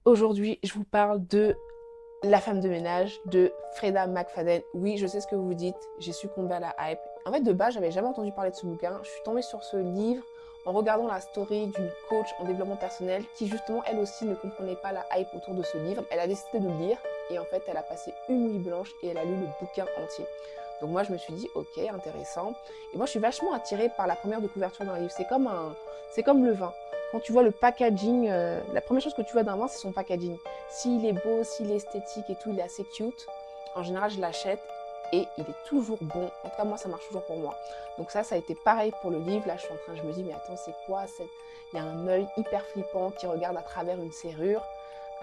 Aujourd'hui, je vous parle de La femme de ménage de Freda McFadden. Oui, je sais ce que vous vous dites, j'ai succombé à la hype. En fait, de base, j'avais jamais entendu parler de ce bouquin. Je suis tombée sur ce livre en regardant la story d'une coach en développement personnel qui, justement, elle aussi ne comprenait pas la hype autour de ce livre. Elle a décidé de le lire et en fait, elle a passé une nuit blanche et elle a lu le bouquin entier. Donc moi, je me suis dit, ok, intéressant. Et moi, je suis vachement attirée par la première de couverture d'un livre. C'est comme le vin. Quand tu vois le packaging, la première chose que tu vois d'un vin, c'est son packaging. S'il est beau, s'il est esthétique et tout, il est assez cute, en général, je l'achète et il est toujours bon. En tout cas, moi, ça marche toujours pour moi. Donc ça a été pareil pour le livre. Là, je me dis, mais attends, c'est quoi cette... Il y a un œil hyper flippant qui regarde à travers une serrure.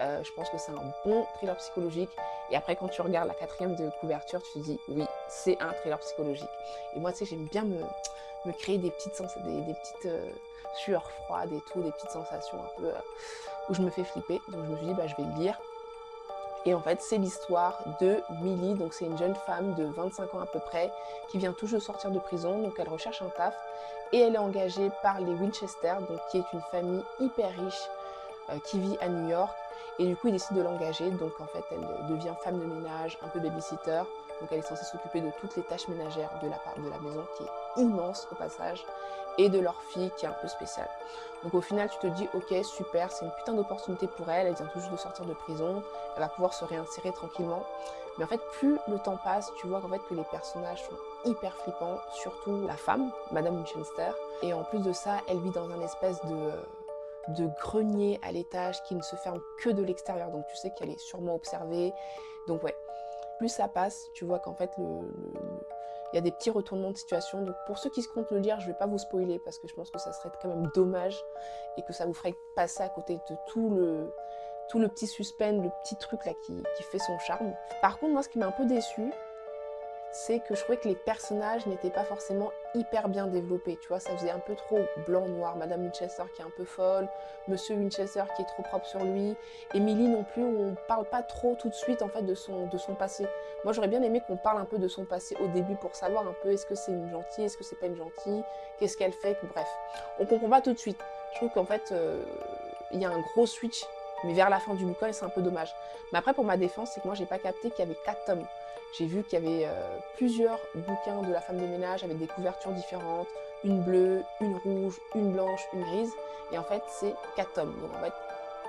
Je pense que c'est un bon thriller psychologique. Et après, quand tu regardes la quatrième de couverture, tu te dis, oui, c'est un thriller psychologique. Et moi, tu sais, j'aime bien me créer des petites sueurs froides et tout, des petites sensations un peu où je me fais flipper. Donc je me suis dit, bah, je vais le lire. Et en fait, c'est l'histoire de Millie, donc c'est une jeune femme de 25 ans à peu près, qui vient tout juste de sortir de prison, donc elle recherche un taf, et elle est engagée par les Winchester, donc qui est une famille hyper riche qui vit à New York, et du coup ils décident de l'engager, donc en fait elle devient femme de ménage, un peu babysitter, donc elle est censée s'occuper de toutes les tâches ménagères de la maison, qui est immense au passage, et de leur fille qui est un peu spéciale. Donc au final tu te dis ok super, c'est une putain d'opportunité pour elle, elle vient tout juste de sortir de prison, elle va pouvoir se réinsérer tranquillement. Mais en fait plus le temps passe, tu vois qu'en fait que les personnages sont hyper flippants, surtout la femme, Madame Winchester, et en plus de ça elle vit dans un espèce de grenier à l'étage qui ne se ferme que de l'extérieur, donc tu sais qu'elle est sûrement observée. Donc ouais, plus ça passe, tu vois qu'en fait il y a des petits retournements de situation. Donc pour ceux qui se comptent le lire, je vais pas vous spoiler parce que je pense que ça serait quand même dommage et que ça vous ferait passer à côté de tout le petit suspense, le petit truc là qui fait son charme. Par contre, moi ce qui m'a un peu déçue, c'est que je trouvais que les personnages n'étaient pas forcément hyper bien développés. Tu vois, ça faisait un peu trop blanc-noir. Madame Winchester qui est un peu folle, Monsieur Winchester qui est trop propre sur lui, Emily non plus, où on parle pas trop tout de suite en fait de son passé. Moi, j'aurais bien aimé qu'on parle un peu de son passé au début pour savoir un peu est-ce que c'est une gentille, est-ce que c'est pas une gentille, qu'est-ce qu'elle fait, bref. On comprend pas tout de suite. Je trouve qu'en fait, il y a un gros switch, mais vers la fin du bouquin, et c'est un peu dommage. Mais après, pour ma défense, c'est que moi, j'ai pas capté qu'il y avait 4 tomes. J'ai vu qu'il y avait plusieurs bouquins de la femme de ménage avec des couvertures différentes, une bleue, une rouge, une blanche, une grise. Et en fait, c'est 4 tomes. Donc en fait,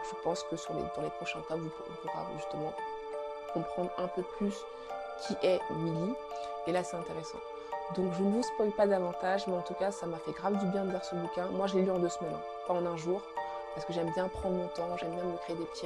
je pense que dans les prochains tomes, on pourra justement comprendre un peu plus qui est Millie. Et là, c'est intéressant. Donc je ne vous spoil pas davantage, mais en tout cas, ça m'a fait grave du bien de lire ce bouquin. Moi, je l'ai lu en 2 semaines, hein, pas en un jour, parce que j'aime bien prendre mon temps, j'aime bien me créer des petits